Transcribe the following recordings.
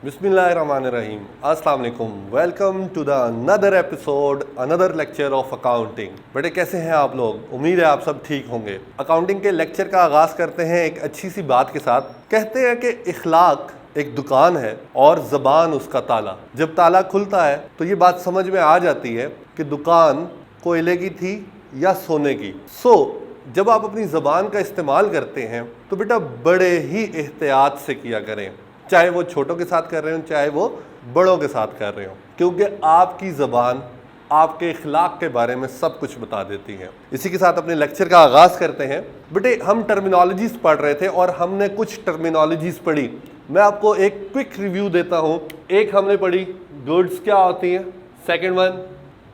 बिस्मिल्लाहिर्रहमानिर्रहीम, अस्सलाम वालेकुम। Welcome to the another episode, another lecture of accounting. बेटे कैसे हैं आप लोग? उम्मीद है आप सब ठीक होंगे। अकाउंटिंग के लेक्चर का आगाज़ करते हैं एक अच्छी सी बात के साथ। कहते हैं कि इखलाक एक दुकान है और ज़बान उसका ताला। जब ताला खुलता है तो ये बात समझ में आ जाती है कि दुकान कोयले की थी या सोने की। जब आप अपनी ज़बान का इस्तेमाल करते हैं तो बेटा बड़े ही एहतियात से किया करें, चाहे वो छोटों के साथ कर रहे हो चाहे वो बड़ों के साथ कर रहे हो, क्योंकि आपकी ज़बान आपके इखलाक के बारे में सब कुछ बता देती है। इसी के साथ अपने लेक्चर का आगाज़ करते हैं। बेटे हम टर्मिनोलॉजीज़ पढ़ रहे थे और हमने कुछ टर्मिनोलॉजीज़ पढ़ी। मैं आपको एक क्विक रिव्यू देता हूँ। एक हमने पढ़ी गुड्स क्या होती हैं, सेकेंड वन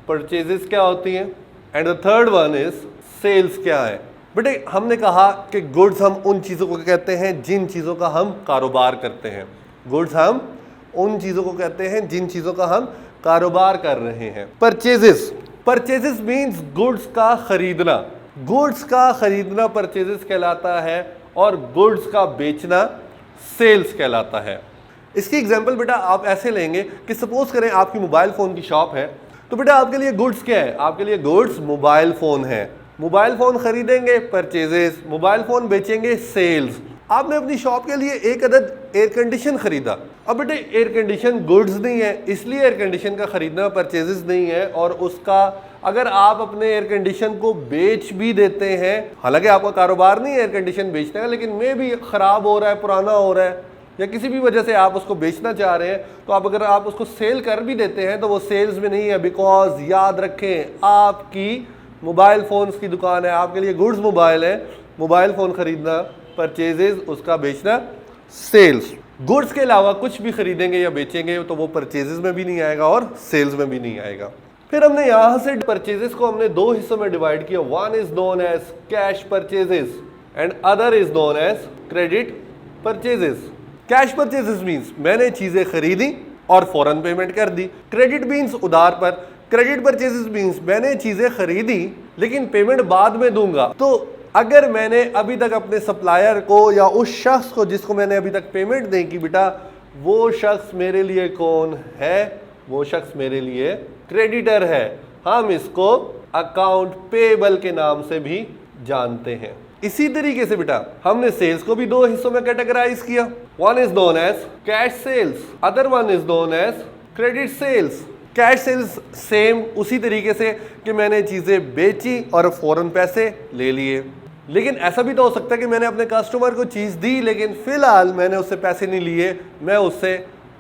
परचेजेस क्या होती हैं, and the third one is sales क्या है। बेटे हमने कहा कि गुड्स हम उन चीज़ों को कहते हैं जिन चीज़ों का हम कारोबार करते हैं। गुड्स हम उन चीज़ों को कहते हैं जिन चीज़ों का हम कारोबार कर रहे हैं। परचेजेस मीन्स गुड्स का खरीदना। गुड्स का खरीदना परचेजेस कहलाता है और गुड्स का बेचना सेल्स कहलाता है। इसकी एग्जांपल बेटा आप ऐसे लेंगे कि सपोज करें आपकी मोबाइल फ़ोन की शॉप है, तो बेटा आपके लिए गुड्स क्या है? आपके लिए गुड्स मोबाइल फ़ोन है। मोबाइल फ़ोन खरीदेंगे परचेजेस, मोबाइल फ़ोन बेचेंगे सेल्स। आपने अपनी शॉप के लिए एक अदद एयर कंडीशन खरीदा। अब बेटे एयर कंडीशन गुड्स नहीं है, इसलिए एयर कंडीशन का खरीदना परचेजेस नहीं है। और उसका अगर आप अपने एयर कंडीशन को बेच भी देते हैं, हालांकि आपका कारोबार नहीं है एयर कंडीशन बेचने का, लेकिन मे भी ख़राब हो रहा है, पुराना हो रहा है या किसी भी वजह से आप उसको बेचना चाह रहे हैं, तो आप अगर आप उसको सेल कर भी देते हैं तो वो सेल्स में नहीं है। बिकॉज याद रखें आपकी मोबाइल फ़ोन्स की दुकान है, आपके लिए गुड्स मोबाइल है, मोबाइल फ़ोन ख़रीदना परचेजेस, उसका बेचना सेल्स। गुड्स के अलावा कुछ भी खरीदेंगे या बेचेंगे तो वो परचेजेस में भी नहीं आएगा और सेल्स में भी नहीं आएगा। फिर हमने यहाँ से परचेजेस को हमने दो हिस्सों में डिवाइड किया। One is known as cash purchases and other is known as credit purchases. Cash purchases means मैंने चीज़ें खरीदी और फ़ौरन पेमेंट कर दी। क्रेडिट मीन्स उधार पर। क्रेडिट परचेजेस मीन्स मैंने चीज़ें खरीदी लेकिन पेमेंट बाद में दूंगा। तो अगर मैंने अभी तक अपने सप्लायर को या उस शख्स को जिसको मैंने अभी तक पेमेंट नहीं की, बेटा वो शख्स मेरे लिए कौन है? वो शख्स मेरे लिए क्रेडिटर है। हम इसको अकाउंट पेबल के नाम से भी जानते हैं। इसी तरीके से बेटा हमने सेल्स को भी दो हिस्सों में कैटेगराइज किया। One is known as cash sales, other one is known as credit sales. Cash sales same उसी तरीके से कि मैंने चीज़ें बेची और फ़ौरन पैसे ले लिए। लेकिन ऐसा भी तो हो सकता है कि मैंने अपने कस्टमर को चीज़ दी लेकिन फ़िलहाल मैंने उससे पैसे नहीं लिए, मैं उससे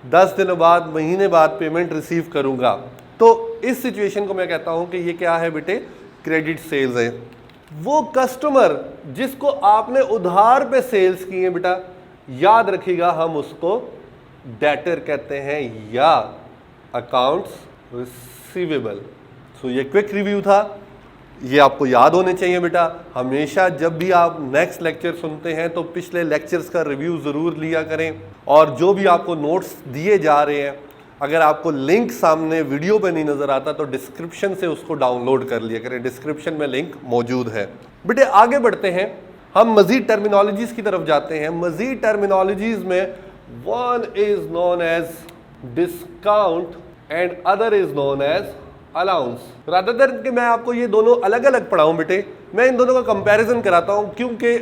10 दिनों बाद, महीने बाद पेमेंट रिसीव करूँगा। तो इस सिचुएशन को मैं कहता हूँ कि ये क्या है बेटे? क्रेडिट सेल्स है। वो कस्टमर जिसको आपने उधार पे सेल्स किए बेटा, याद रखिएगा हम उसको डेटर कहते हैं या अकाउंट्स रिसीवेबल। सो ये क्विक रिव्यू था, ये आपको याद होने चाहिए बेटा। हमेशा जब भी आप नेक्स्ट लेक्चर सुनते हैं तो पिछले लेक्चर्स का रिव्यू ज़रूर लिया करें। और जो भी आपको नोट्स दिए जा रहे हैं, अगर आपको लिंक सामने वीडियो पे नहीं नज़र आता तो डिस्क्रिप्शन से उसको डाउनलोड कर लिया करें, डिस्क्रिप्शन में लिंक मौजूद है। बेटे आगे बढ़ते हैं, हम मज़ीद टर्मिनोलॉजीज़ की तरफ जाते हैं। मज़ीद टर्मिनोलॉजीज़ में one is known as discount and other is known as allowance. Rather than कि मैं आपको ये दोनों अलग अलग पढ़ाऊँ बेटे, मैं इन दोनों का कंपैरिजन कराता हूँ, क्योंकि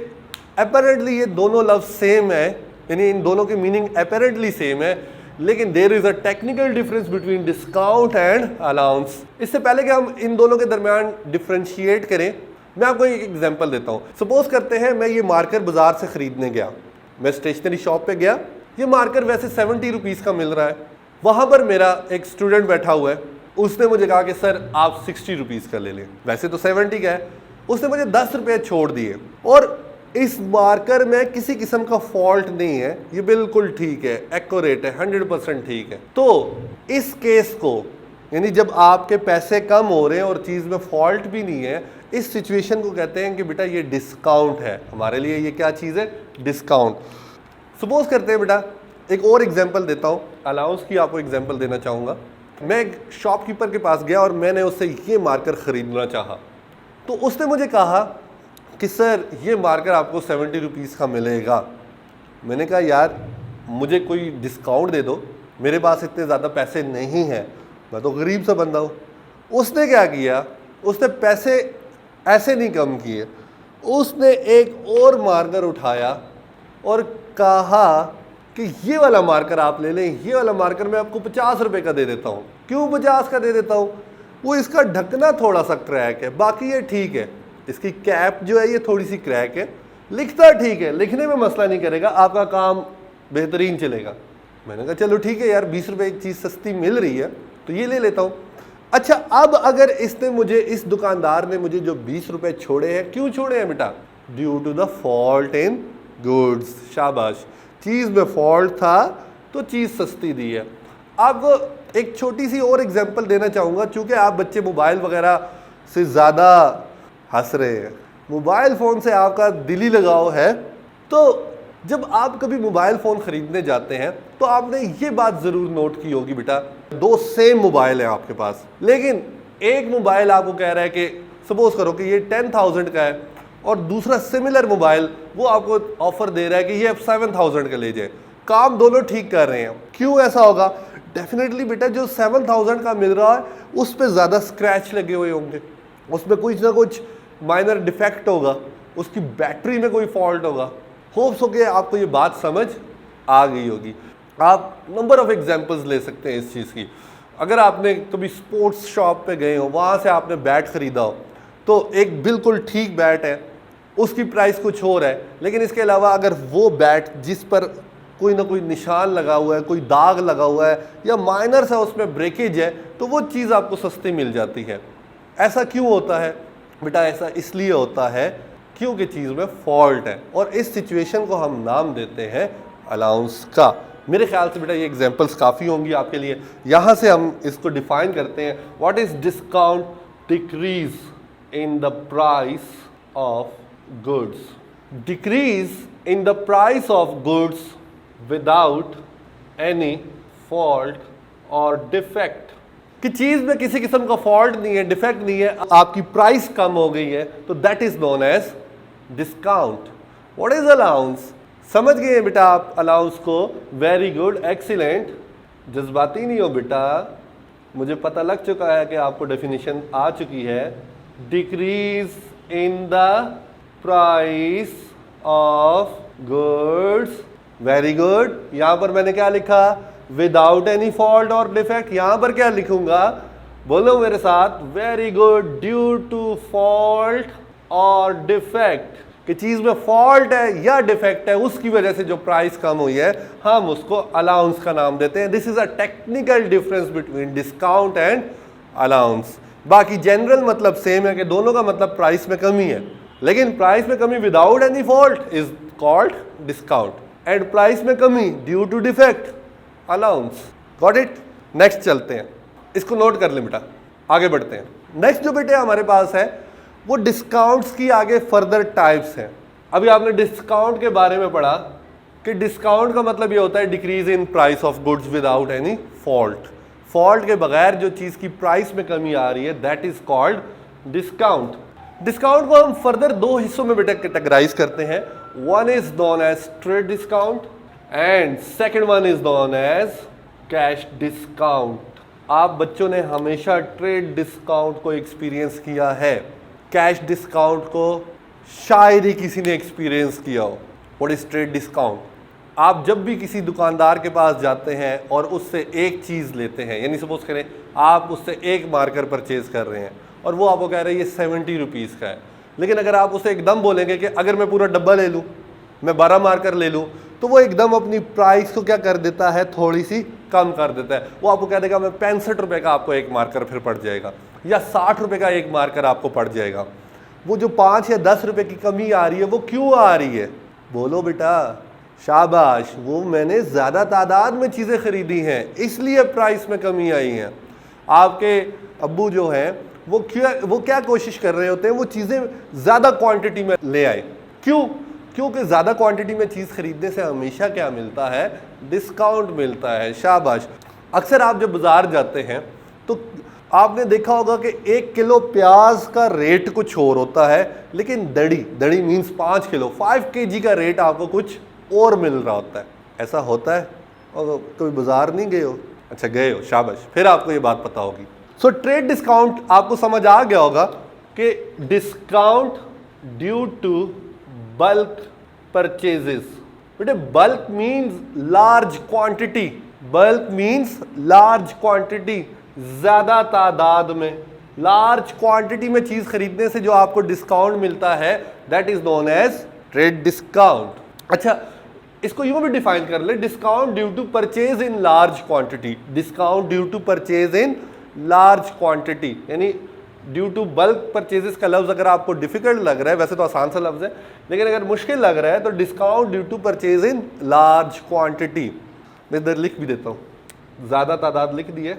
अपेरेंटली ये दोनों लफ्ज़ सेम है, यानी इन दोनों की मीनिंग अपेरेंटली सेम है, लेकिन there is a technical difference between discount and allowance. इससे पहले कि हम इन दोनों के दरमियान डिफ्रेंशिएट करें, मैं आपको एक एग्जांपल देता हूँ। सपोज करते हैं मैं ये मार्कर बाज़ार से ख़रीदने गया, मैं स्टेशनरी शॉप पे गया, ये मार्कर वैसे 70 रुपीज़ का मिल रहा है। वहाँ पर मेरा एक स्टूडेंट बैठा हुआ है, उसने मुझे कहा कि सर आप 60 रुपीज़ का ले लें, वैसे तो 70 का है। उसने मुझे 10 रुपये छोड़ दिए और इस मार्कर में किसी किस्म का फॉल्ट नहीं है, ये बिल्कुल ठीक है, एक्यूरेट है, 100% ठीक है। तो इस केस को, यानी जब आपके पैसे कम हो रहे हैं और चीज़ में फॉल्ट भी नहीं है, इस सिचुएशन को कहते हैं कि बेटा ये डिस्काउंट है। हमारे लिए ये क्या चीज़ है? डिस्काउंट। सपोज करते हैं बेटा, एक और एग्जांपल देता हूँ, अलाउंस की आपको एग्जांपल देना चाहूँगा। मैं एक शॉपकीपर के पास गया और मैंने उससे ये मार्कर ख़रीदना चाहा, तो उसने मुझे कहा कि सर ये मार्कर आपको 70 रुपीज़ का मिलेगा। मैंने कहा यार मुझे कोई डिस्काउंट दे दो, मेरे पास इतने ज़्यादा पैसे नहीं हैं, मैं तो गरीब सा बंदा हूँ। उसने क्या किया, उसने पैसे ऐसे नहीं कम किए, उसने एक और मार्कर उठाया और कहा कि ये वाला मार्कर आप ले लें, ये वाला मार्कर मैं आपको 50 रुपये का दे देता हूँ। क्यों 50 का दे देता हूँ? वो इसका ढकना थोड़ा सा क्रैक है, बाकी ये ठीक है। इसकी कैप जो है ये थोड़ी सी क्रैक है, लिखता ठीक है, लिखने में मसला नहीं करेगा, आपका काम बेहतरीन चलेगा। मैंने कहा चलो ठीक है यार, 20 रुपये एक चीज़ सस्ती मिल रही है तो ये ले लेता हूँ। अच्छा, अब अगर इसने मुझे, इस दुकानदार ने मुझे जो 20 रुपये छोड़े हैं, क्यों छोड़े हैं बेटा? Due to the fault in goods. शाबाश, चीज़ में फॉल्ट था तो चीज़ सस्ती दी है। आपको एक छोटी सी और एग्जांपल देना चाहूँगा, चूँकि आप बच्चे मोबाइल वगैरह से ज़्यादा हंस रहे हैं, मोबाइल फ़ोन से आपका दिली लगाव है, तो जब आप कभी मोबाइल फ़ोन ख़रीदने जाते हैं तो आपने ये बात ज़रूर नोट की होगी बेटा, दो सेम मोबाइल हैं आपके पास, लेकिन एक मोबाइल आपको कह रहा है कि सपोज़ करो कि ये 10,000 का है और दूसरा सिमिलर मोबाइल वो आपको ऑफ़र दे रहा है कि ये अब 7,000 का ले जाए। काम दोनों ठीक कर रहे हैं, क्यों ऐसा होगा? डेफिनेटली बेटा जो 7,000 का मिल रहा है उस पर ज़्यादा स्क्रैच लगे हुए होंगे, उसमें कुछ ना कुछ माइनर डिफेक्ट होगा, उसकी बैटरी में कोई फॉल्ट होगा। होप्स हो के आपको ये बात समझ आ गई होगी। आप नंबर ऑफ एग्जांपल्स ले सकते हैं इस चीज़ की। अगर आपने कभी स्पोर्ट्स शॉप पे गए हो, वहाँ से आपने बैट ख़रीदा हो, तो एक बिल्कुल ठीक बैट है, उसकी प्राइस कुछ और है, लेकिन इसके अलावा अगर वो बैट जिस पर कोई ना कोई निशान लगा हुआ है, कोई दाग लगा हुआ है या माइनर सा उसमें ब्रेकेज है, तो वो चीज़ आपको सस्ती मिल जाती है। ऐसा क्यों होता है बेटा? ऐसा इसलिए होता है क्योंकि चीज़ में फॉल्ट है, और इस सिचुएशन को हम नाम देते हैं अलाउंस का। मेरे ख्याल से बेटा ये एग्जांपल्स काफ़ी होंगी आपके लिए। यहाँ से हम इसको डिफाइन करते हैं, what is discount? Decrease in the price of goods. Decrease in the price of goods without any fault और डिफेक्ट। कि चीज़ में किसी किस्म का फॉल्ट नहीं है, डिफेक्ट नहीं है, आपकी प्राइस कम हो गई है, तो that is known as discount. What is allowance? समझ गए हैं बेटा आप अलाउंस को? Very good, excellent. जज्बाती नहीं हो बेटा, मुझे पता लग चुका है कि आपको डेफिनेशन आ चुकी है। Decrease in the price of goods. Very good. यहां पर मैंने क्या लिखा? विदाउट एनी फॉल्ट और डिफेक्ट। यहां पर क्या लिखूंगा? बोलो मेरे साथ, very good. Due to fault और डिफेक्ट, कि चीज में फॉल्ट है या डिफेक्ट है, उसकी वजह से जो प्राइस कम हुई है, हम उसको अलाउंस का नाम देते हैं। This is a technical difference between discount and allowance. बाकी जनरल मतलब सेम है कि दोनों का मतलब प्राइस में कमी है, लेकिन प्राइस में कमी without any fault is called discount, and price में कमी due to defect allowance. Got it? Next चलते हैं, इसको नोट कर लें बेटा, आगे बढ़ते हैं। नेक्स्ट जो बेटे हमारे पास है वो डिस्काउंट्स की आगे फर्दर टाइप्स हैं। अभी आपने डिस्काउंट के बारे में पढ़ा कि डिस्काउंट का मतलब ये होता है decrease in price of goods without any fault. Fault के बगैर जो चीज़ की प्राइस में कमी आ रही है, that is called discount. Discount को हम फर्दर दो हिस्सों में बेटा कैटेगराइज करते हैं। One is known as trade discount and second one is known as cash discount. आप बच्चों ने हमेशा ट्रेड डिस्काउंट को एक्सपीरियंस किया है, कैश डिस्काउंट को शायद ही किसी ने एक्सपीरियंस किया हो। What is trade discount? आप जब भी किसी दुकानदार के पास जाते हैं और उससे एक चीज़ लेते हैं, यानी सपोज करें आप उससे एक मार्कर परचेज कर रहे हैं और वो आपको कह रहे हैं ये 70 रुपीज़ का है, लेकिन अगर आप उसे एकदम बोलेंगे कि अगर मैं पूरा डब्बा ले लूँ, मैं 12 मार्कर ले लूँ, तो वो एकदम अपनी प्राइस को क्या कर देता है, थोड़ी सी कम कर देता है। वो आपको कह देगा मैं 65 रुपये का आपको एक मार्कर फिर पड़ जाएगा, या 60 रुपये का एक मार्कर आपको पड़ जाएगा। वो जो 5 या 10 रुपये की कमी आ रही है, वो क्यों आ रही है? बोलो बेटा, शाबाश। वो मैंने ज़्यादा तादाद में चीज़ें खरीदी हैं, इसलिए प्राइस में कमी आई है। आपके अब्बू जो हैं वो क्या कोशिश कर रहे होते हैं, वो चीज़ें ज़्यादा क्वांटिटी में ले आए। क्यों? क्योंकि ज़्यादा क्वांटिटी में चीज़ खरीदने से हमेशा क्या मिलता है? डिस्काउंट मिलता है। शाबाश। अक्सर आप जब बाज़ार जाते हैं तो आपने देखा होगा कि 1 किलो प्याज का रेट कुछ और होता है, लेकिन दड़ी मीन्स 5 किलो 5 kg का रेट आपको कुछ और मिल रहा होता है। ऐसा होता है? और कभी बाजार नहीं गए हो? अच्छा गए हो, शाबाश, फिर आपको ये बात पता होगी। सो ट्रेड डिस्काउंट आपको समझ आ गया होगा कि discount due to bulk purchases. बेटे bulk means large quantity, bulk means large quantity, ज्यादा तादाद में, लार्ज क्वांटिटी में चीज खरीदने से जो आपको डिस्काउंट मिलता है that is known as trade discount. अच्छा इसको यूं भी डिफाइन कर ले, discount due to purchase in large quantity, discount due to purchase in large quantity, यानी ड्यू टू बल्क परचेजेस का लफ्ज अगर आपको डिफिकल्ट लग रहा है, वैसे तो आसान सा लफ्ज है, लेकिन अगर मुश्किल लग रहा है तो discount due to purchase in large quantity. मैं इधर लिख भी देता हूँ, ज्यादा तादाद लिख दी है,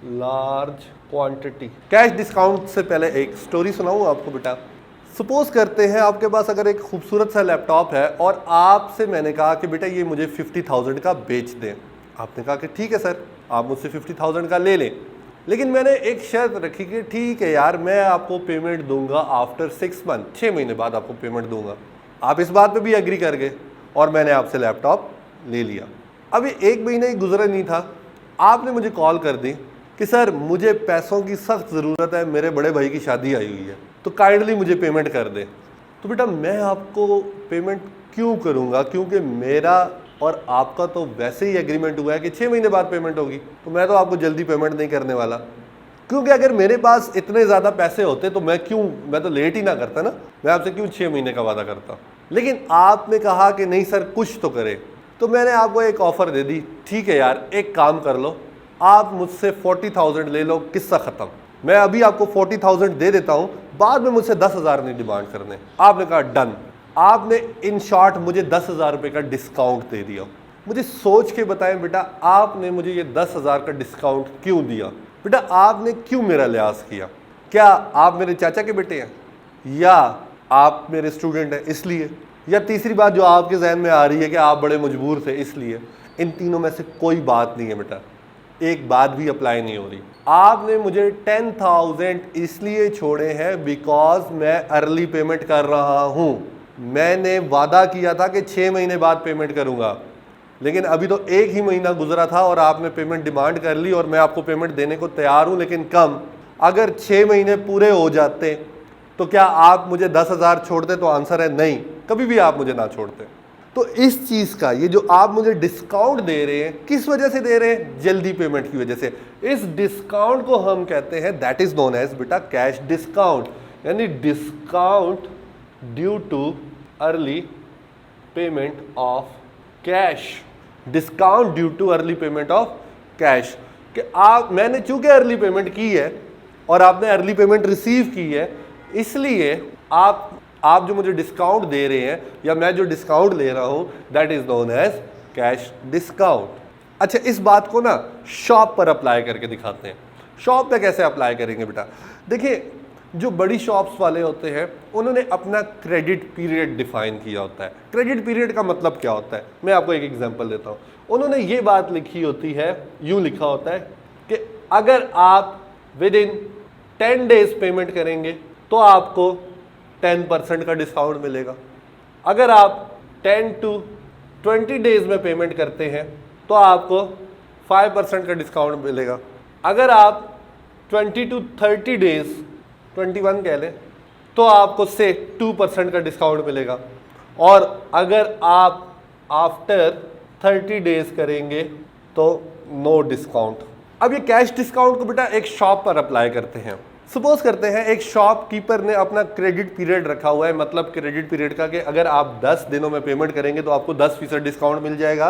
लार्ज क्वांटिटी। कैश डिस्काउंट से पहले एक स्टोरी सुनाऊँ आपको बेटा। सपोज करते हैं आपके पास अगर एक खूबसूरत सा लैपटॉप है और आपसे मैंने कहा कि बेटा ये मुझे 50,000 का बेच दें। आपने कहा कि ठीक है सर, आप मुझसे 50,000 का ले लें, लेकिन मैंने एक शर्त रखी कि ठीक है यार मैं आपको पेमेंट दूंगा आफ्टर 6 मंथ, 6 महीने बाद आपको पेमेंट दूंगा। आप इस बात पे भी एग्री कर गए और मैंने आपसे लैपटॉप ले लिया। अभी 1 महीना ही गुजरा नहीं था, आपने मुझे कॉल कर दी कि सर मुझे पैसों की सख्त ज़रूरत है, मेरे बड़े भाई की शादी आई हुई है, तो काइंडली मुझे पेमेंट कर दे। तो बेटा मैं आपको पेमेंट क्यों करूँगा, क्योंकि मेरा और आपका तो वैसे ही एग्रीमेंट हुआ है कि 6 महीने बाद पेमेंट होगी, तो मैं तो आपको जल्दी पेमेंट नहीं करने वाला। क्योंकि अगर मेरे पास इतने ज़्यादा पैसे होते तो मैं तो लेट ही ना करता ना, मैं आपसे क्यों 6 महीने का वादा करता। लेकिन आपने कहा कि नहीं सर कुछ तो करे, तो मैंने आपको एक ऑफ़र दे दी, ठीक है यार एक काम कर लो, आप मुझसे 40,000 ले लो, किस्सा ख़त्म। मैं अभी आपको 40,000 दे देता हूँ, बाद में मुझसे 10,000 नहीं डिमांड करने। आपने कहा डन। आपने इन शॉर्ट मुझे 10,000 रुपये का डिस्काउंट दे दिया। मुझे सोच के बताएं बेटा, आपने मुझे ये 10,000 का डिस्काउंट क्यों दिया? बेटा आपने क्यों मेरा लिहाज किया? क्या आप मेरे चाचा के बेटे हैं, या आप मेरे स्टूडेंट हैं इसलिए, या तीसरी बात जो आपके जहन में आ रही है कि आप बड़े मजबूर थे इसलिए? इन तीनों में से कोई बात नहीं है बेटा, एक बात भी अप्लाई नहीं हो रही। आपने मुझे 10,000 इसलिए छोड़े हैं बिकॉज मैं अर्ली पेमेंट कर रहा हूं। मैंने वादा किया था कि 6 महीने बाद पेमेंट करूंगा, लेकिन अभी तो 1 ही महीना गुजरा था और आपने पेमेंट डिमांड कर ली और मैं आपको पेमेंट देने को तैयार हूं, लेकिन कम। अगर 6 महीने पूरे हो जाते तो क्या आप मुझे 10,000 छोड़ते? तो आंसर है नहीं, कभी भी आप मुझे ना छोड़ते। तो इस चीज़ का, ये जो आप मुझे डिस्काउंट दे रहे हैं, किस वजह से दे रहे हैं? जल्दी पेमेंट की वजह से। इस डिस्काउंट को हम कहते हैं दैट इज नोन एज बेटा कैश डिस्काउंट, यानी discount due too early payment of cash. Discount due too early payment of cash, कि मैंने चूंकि अर्ली पेमेंट की है और आपने अर्ली पेमेंट रिसीव की है, इसलिए आप जो मुझे डिस्काउंट दे रहे हैं या मैं जो डिस्काउंट ले रहा हूं that is known as cash discount. अच्छा इस बात को ना शॉप पर अप्लाई करके दिखाते हैं। शॉप पे कैसे अप्लाई करेंगे बेटा? देखिए जो बड़ी शॉप्स वाले होते हैं उन्होंने अपना क्रेडिट पीरियड डिफाइन किया होता है। क्रेडिट पीरियड का मतलब क्या होता है, मैं आपको एक एग्जांपल देता हूँ। उन्होंने ये बात लिखी होती है, यूँ लिखा होता है कि अगर आप विद इन 10 डेज पेमेंट करेंगे तो आपको 10% का डिस्काउंट मिलेगा। अगर आप 10 to 20 डेज में पेमेंट करते हैं तो आपको 5% का डिस्काउंट मिलेगा। अगर आप 20 to 30 डेज, 21 कह लें, तो आपको से 2% का डिस्काउंट मिलेगा। और अगर आप आफ्टर 30 डेज करेंगे तो नो डिस्काउंट। अब ये कैश डिस्काउंट को बेटा एक शॉप पर अप्लाई करते हैं। सपोज करते हैं एक शॉपकीपर ने अपना क्रेडिट पीरियड रखा हुआ है, मतलब क्रेडिट पीरियड का कि अगर आप 10 दिनों में पेमेंट करेंगे तो आपको 10% डिस्काउंट मिल जाएगा,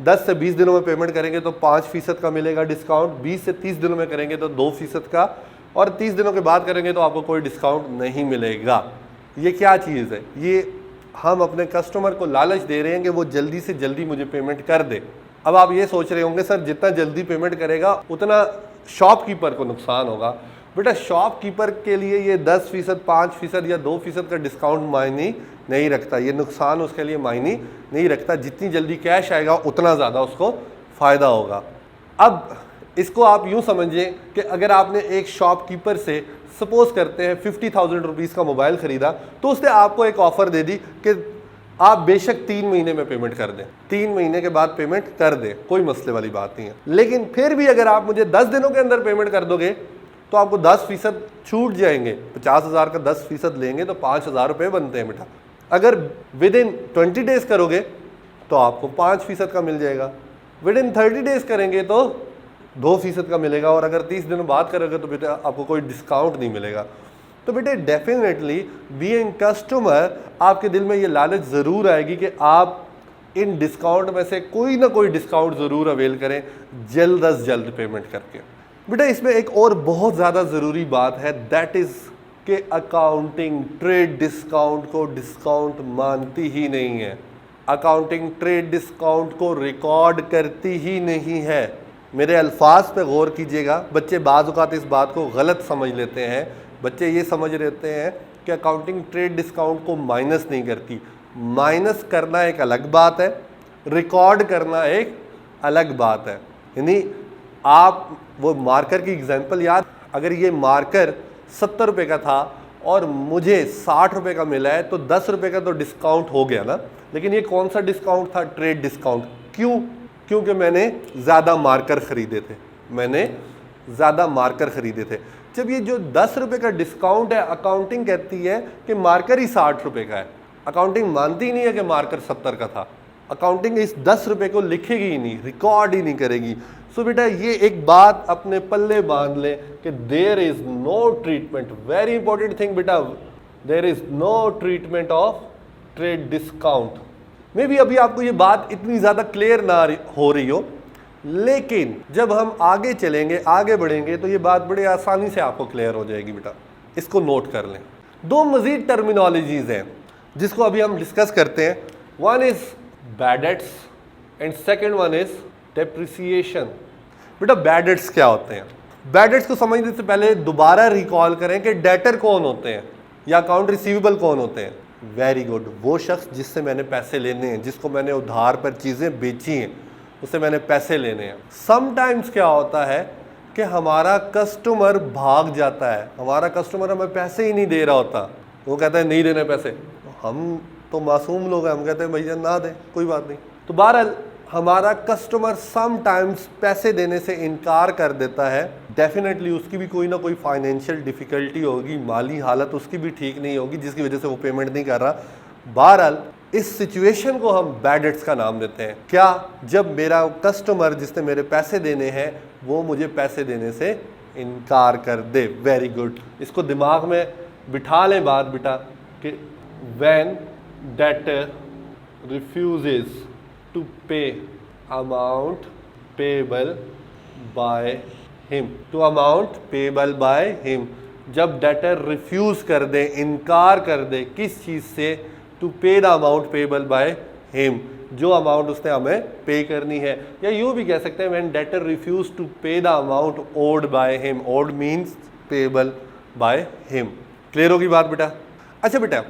10 से 20 दिनों में पेमेंट करेंगे तो 5% का मिलेगा डिस्काउंट, 20 से 30 दिनों में करेंगे तो 2% का, और 30 दिनों के बाद करेंगे तो आपको कोई डिस्काउंट नहीं मिलेगा। ये क्या चीज़ है? ये हम अपने कस्टमर को लालच दे रहे हैं कि वो जल्दी से जल्दी मुझे पेमेंट कर दे। अब आप ये सोच रहे होंगे सर जितना जल्दी पेमेंट करेगा उतना शॉपकीपर को नुकसान होगा। बेटा शॉपकीपर के लिए ये 10%, 5% या 2% का डिस्काउंट मायने नहीं रखता, ये नुकसान उसके लिए मायने नहीं रखता। जितनी जल्दी कैश आएगा उतना ज़्यादा उसको फ़ायदा होगा। अब इसको आप यूँ समझिए कि अगर आपने एक शॉपकीपर से सपोज करते हैं 50,000 रुपीज़ का मोबाइल ख़रीदा, तो उसने आपको एक ऑफ़र दे दी कि आप बेशक 3 महीने में पेमेंट कर दें, 3 महीने के बाद पेमेंट कर दें, कोई मसले वाली बात नहीं है। लेकिन फिर भी अगर आप मुझे 10 दिनों के अंदर पेमेंट कर दोगे तो आपको 10% छूट जाएंगे। 50,000 का 10% लेंगे तो 5,000 रुपये बनते हैं बेटा। अगर विद इन 20 डेज करोगे तो आपको 5% का मिल जाएगा, विद इन 30 डेज करेंगे तो 2% का मिलेगा, और अगर 30 दिनों बाद करोगे तो बेटा आपको कोई डिस्काउंट नहीं मिलेगा। तो बेटे डेफिनेटली बीइंग कस्टमर आपके दिल में ये लालच ज़रूर आएगी कि आप इन डिस्काउंट में से कोई ना कोई डिस्काउंट ज़रूर अवेल करें, जल्द अज जल्द पेमेंट करके। बेटा इसमें एक और बहुत ज़्यादा ज़रूरी बात है, दैट इज़ कि अकाउंटिंग ट्रेड डिस्काउंट को डिस्काउंट मानती ही नहीं है। अकाउंटिंग ट्रेड डिस्काउंट को रिकॉर्ड करती ही नहीं है। मेरे अल्फाज पे गौर कीजिएगा, बच्चे बाज़ औक़ात इस बात को गलत समझ लेते हैं। बच्चे ये समझ लेते हैं कि अकाउंटिंग ट्रेड डिस्काउंट को माइनस नहीं करती। माइनस करना एक अलग बात है, रिकॉर्ड करना एक अलग बात है। यानी आप वो मार्कर की एग्जांपल याद, अगर ये मार्कर 70 रुपये का था और मुझे 60 रुपये का मिला है तो 10 रुपये का तो डिस्काउंट हो गया ना। लेकिन ये कौन सा डिस्काउंट था? Trade discount. क्यों? क्योंकि मैंने ज़्यादा मार्कर ख़रीदे थे, मैंने ज़्यादा मार्कर ख़रीदे थे। जब ये जो 10 रुपये का डिस्काउंट है, अकाउंटिंग कहती है कि मार्कर ही 60 रुपये का है। अकाउंटिंग मानती ही नहीं है कि मार्कर 70 का था। अकाउंटिंग इस 10 रुपये को लिखेगी ही नहीं, रिकॉर्ड ही नहीं करेगी। सो बेटा ये एक बात अपने पल्ले बांध लें कि there is no treatment, very important thing बेटा, there is no treatment of trade discount. Maybe अभी आपको ये बात इतनी ज़्यादा क्लियर ना हो रही हो, लेकिन जब हम आगे चलेंगे, आगे बढ़ेंगे तो ये बात बड़ी आसानी से आपको क्लियर हो जाएगी बेटा। इसको नोट कर लें। दो मज़ीद टर्मिनोलॉजीज़ हैं जिसको अभी हम डिस्कस करते हैं। One is bad debts and second one is depreciation. बेटा बैड डेट्स क्या होते हैं? बैड डेट्स को समझने से पहले दोबारा रिकॉल करें कि डेटर कौन होते हैं या अकाउंट रिसीवेबल कौन होते हैं। वेरी गुड, वो शख्स जिससे मैंने पैसे लेने हैं, जिसको मैंने उधार पर चीज़ें बेची हैं, उससे मैंने पैसे लेने हैं। समटाइम्स क्या होता है कि हमारा कस्टमर भाग जाता है, हमारा कस्टमर हमें पैसे ही नहीं दे रहा होता, वो कहता है नहीं देने पैसे। हम तो मासूम लोग हैं, हम कहते हैं भैया ना दें कोई बात नहीं। तो बहरहाल हमारा कस्टमर समटाइम्स पैसे देने से इनकार कर देता है। डेफिनेटली उसकी भी कोई ना कोई फाइनेंशियल डिफ़िकल्टी होगी, माली हालत उसकी भी ठीक नहीं होगी जिसकी वजह से वो पेमेंट नहीं कर रहा। बहरहाल इस सिचुएशन को हम बैड डेट्स का नाम देते हैं। क्या? जब मेरा कस्टमर जिसने मेरे पैसे देने हैं वो मुझे पैसे देने से इनकार कर दे। वेरी गुड, इसको दिमाग में बिठा लें बात बेटा कि when debtor refuses to pay amount payable by him, to amount payable by him. जब डेटर रिफ्यूज कर दे, इनकार कर दे, किस चीज़ से? To pay the amount payable by him, जो अमाउंट उसने हमें पे करनी है। या यूँ भी कह सकते हैं when debtor refuse to pay the amount owed by him. Owed means payable by him. Clear होगी बात बेटा? अच्छा बेटा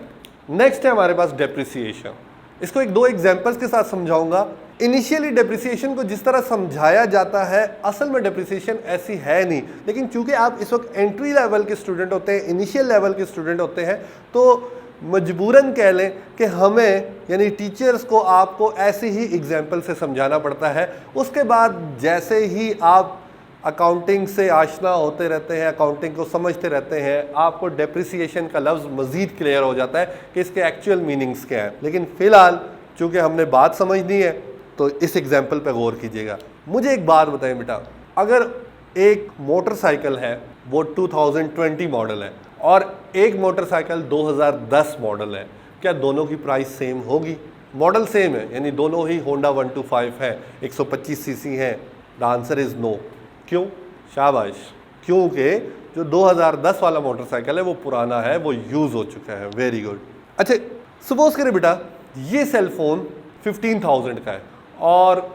नेक्स्ट है हमारे पास डेप्रिसिएशन। इसको एक दो एग्जांपल्स के साथ समझाऊंगा। इनिशियली डेप्रिसिएशन को जिस तरह समझाया जाता है, असल में डेप्रिसिएशन ऐसी है नहीं, लेकिन चूंकि आप इस वक्त एंट्री लेवल के स्टूडेंट होते हैं, इनिशियल लेवल के स्टूडेंट होते हैं, तो मजबूरन कह लें कि हमें यानी टीचर्स को आपको ऐसे ही एग्जाम्पल से समझाना पड़ता है। उसके बाद जैसे ही आप अकाउंटिंग से आशना होते रहते हैं, अकाउंटिंग को समझते रहते हैं, आपको डेप्रिसिएशन का लफ्ज़ मज़ीद क्लियर हो जाता है कि इसके एक्चुअल मीनिंग्स क्या हैं। लेकिन फ़िलहाल चूँकि हमने बात समझनी है तो इस एग्जाम्पल पर गौर कीजिएगा। मुझे एक बात बताएं बेटा, अगर एक मोटरसाइकिल है वो 2020 मॉडल है और एक मोटरसाइकिल 2010 मॉडल है, क्या दोनों की प्राइस सेम होगी? मॉडल सेम है, यानी दोनों ही होंडा 125 है, 125 सीसी है। The answer is no. क्यों? शाबाश, क्योंकि जो 2010 वाला मोटरसाइकिल है वो पुराना है, वो यूज़ हो चुका है। Very good. अच्छा सपोज करें बेटा ये सेल फ़ोन 15,000 का है और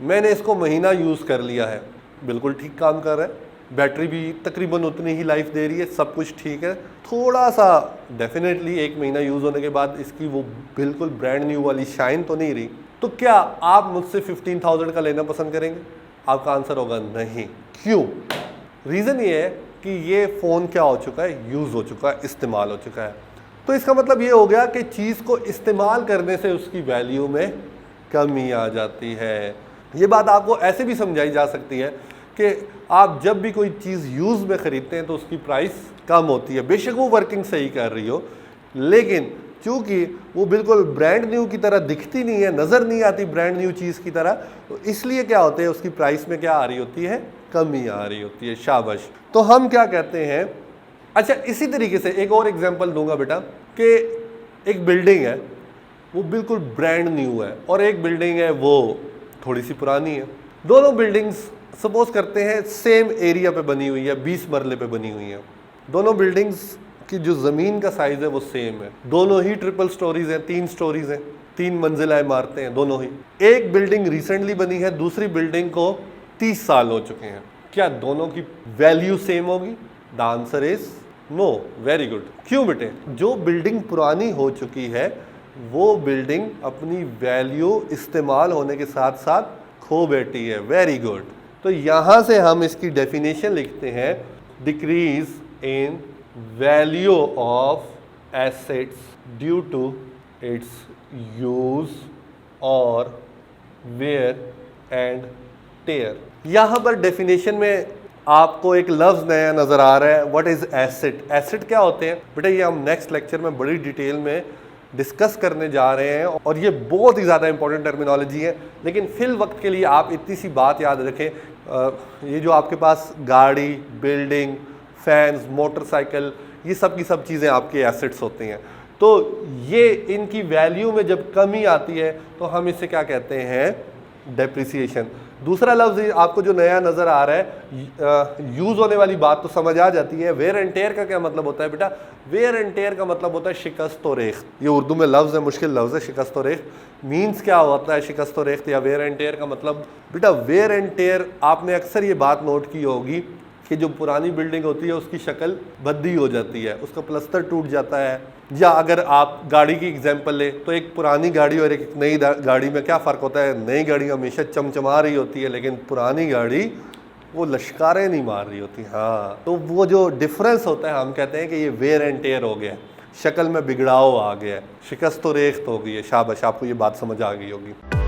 मैंने इसको महीना यूज़ कर लिया है, बिल्कुल ठीक काम कर रहा है, बैटरी भी तकरीबन उतनी ही लाइफ दे रही है, सब कुछ ठीक है। थोड़ा सा डेफिनेटली एक महीना यूज़ होने के बाद इसकी वो बिल्कुल ब्रांड न्यू वाली शाइन तो नहीं रही। तो क्या आप मुझसे 15,000 का लेना पसंद करेंगे? आपका आंसर होगा नहीं। क्यों? रीज़न ये है कि ये फ़ोन क्या हो चुका है, यूज़ हो चुका है, इस्तेमाल हो चुका है। तो इसका मतलब ये हो गया कि चीज़ को इस्तेमाल करने से उसकी वैल्यू में कमी आ जाती है। ये बात आपको ऐसे भी समझाई जा सकती है कि आप जब भी कोई चीज़ यूज़ में ख़रीदते हैं तो उसकी प्राइस कम होती है, बेशक वो वर्किंग सही कर रही हो, लेकिन चूँकि वो बिल्कुल ब्रांड न्यू की तरह दिखती नहीं है, नज़र नहीं आती ब्रांड न्यू चीज़ की तरह, तो इसलिए क्या होते हैं उसकी प्राइस में क्या आ रही होती है, कमी आ रही होती है। शाबाश। तो हम क्या कहते हैं, अच्छा इसी तरीके से एक और एग्जांपल दूंगा बेटा कि एक बिल्डिंग है वो बिल्कुल ब्रांड न्यू है और एक बिल्डिंग है वो थोड़ी सी पुरानी है। दोनों बिल्डिंग्स सपोज करते हैं सेम एरिया पे बनी हुई है, 20 मरले पे बनी हुई है। दोनों बिल्डिंग्स की जो ज़मीन का साइज़ है वो सेम है, दोनों ही ट्रिपल स्टोरीज हैं, 3 स्टोरीज हैं, 3 मंजिला इमारतें हैं दोनों ही। एक बिल्डिंग रिसेंटली बनी है, दूसरी बिल्डिंग को 30 साल हो चुके हैं। क्या दोनों की वैल्यू सेम होगी? The answer is no. Very good. क्यों बेटे? जो बिल्डिंग पुरानी हो चुकी है वो बिल्डिंग अपनी वैल्यू इस्तेमाल होने के साथ साथ खो बैठी है। Very good. तो यहाँ से हम इसकी डेफिनेशन लिखते हैं, decrease in value of assets due to its use और वेयर एंड टेयर। यहाँ पर डेफिनेशन में आपको एक लफ्ज़ नया नज़र आ रहा है, व्हाट इज़ एसेट। एसेट क्या होते हैं बेटा, ये हम नेक्स्ट लेक्चर में बड़ी डिटेल में डिस्कस करने जा रहे हैं और ये बहुत ही ज़्यादा इंपॉर्टेंट टर्मिनोलॉजी है। लेकिन फिल वक्त के लिए आप इतनी सी बात याद रखें, ये जो आपके पास गाड़ी, बिल्डिंग, फैंस, मोटरसाइकिल, ये सब की सब चीज़ें आपके एसेट्स होती हैं। तो ये इनकी वैल्यू में जब कमी आती है तो हम इसे क्या कहते हैं, डेप्रिसिएशन। दूसरा लफ्ज़ आपको जो नया नज़र आ रहा है, यूज़ होने वाली बात तो समझ आ जाती है। वेयर एंड टेयर का क्या मतलब होता है बेटा? वेयर एंड टेयर का मतलब होता है शिकस्त व रेख्त। ये उर्दू में लफ्ज़ है, मुश्किल लफ्ज़ है शिकस्त व रेख्त। मीन्स क्या होता है शिकस्त व रेख्त या वेयर एंड टेयर का मतलब? बेटा वेयर एंड टेयर, आपने अक्सर ये बात नोट की होगी कि जो पुरानी बिल्डिंग होती है उसकी शक्ल भद्दी हो जाती है, उसका प्लस्तर टूट जाता है। या अगर आप गाड़ी की एग्जांपल ले तो एक पुरानी गाड़ी और एक नई गाड़ी में क्या फ़र्क होता है? नई गाड़ी हमेशा चमचमा रही होती है, लेकिन पुरानी गाड़ी वो लश्कारें नहीं मार रही होती। हाँ, तो वो जो डिफरेंस होता है हम कहते हैं कि ये वेयर एंड टेयर हो गया, शक्ल में बिगड़ाव आ गया, शिकस्त व रेख्त हो गई है। शाबाश, आपको ये बात समझ आ गई होगी।